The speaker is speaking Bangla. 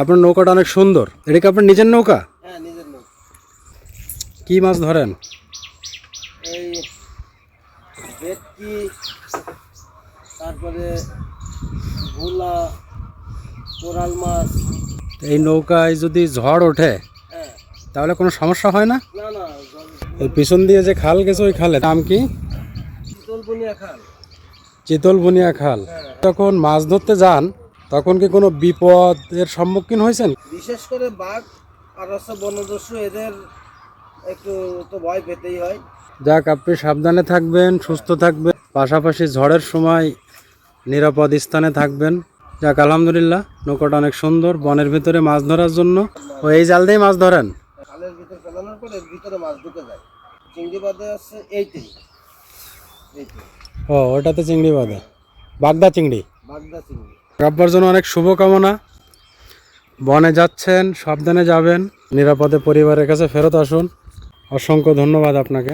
আপনার নৌকাটা অনেক সুন্দর। এটা কি আপনার নিজের নৌকা? হ্যাঁ, নিজের নৌকা। কি মাছ ধরেন? এই ভেটকি, তারপরে ভোলা, কোরাল মাছ। এই নৌকায় যদি ঝড় ওঠে হ্যাঁ। তাহলে কোনো সমস্যা হয় না? না না, এই পিছন দিয়ে যে খাল গেছে ওই খালের নাম কি? চিতলবনিয়া খাল। চিতলবনিয়া খাল। যখন মাছ ধরতে যান তখন কি কোনো বিপদের সম্মুখীন হয়েছেন? বিশেষ করে বাঘ আর হচ্ছে বনদস্যু, এদের একটু তো ভয় পেতেই হয়। যাক, আপনি সাবধানে থাকবেন, সুস্থ থাকবেন, পাশাপাশি ঝড়ের সময় নিরাপদ স্থানে থাকবেন। যাক, আলহামদুলিল্লাহ, নৌকাটা অনেক সুন্দর। বনের ভিতরে মাছ ধরার জন্য ও এই জাল দিয়ে মাছ ধরেন? খালের ভিতরে ফেলানোর পরে এর ভিতরে মাছ ঢুকে যায়। চিংড়ি বাদে আছে এইটাই। ও, ওটাতে চিংড়ি বাঁধে, বাগদা চিংড়ি। বাগদা চিংড়ি। আপনার জন্য অনেক শুভকামনা। বনে যাচ্ছেন, সাবধানে যাবেন, নিরাপদে পরিবারের কাছে ফেরত আসুন। অসংখ্য ধন্যবাদ আপনাকে।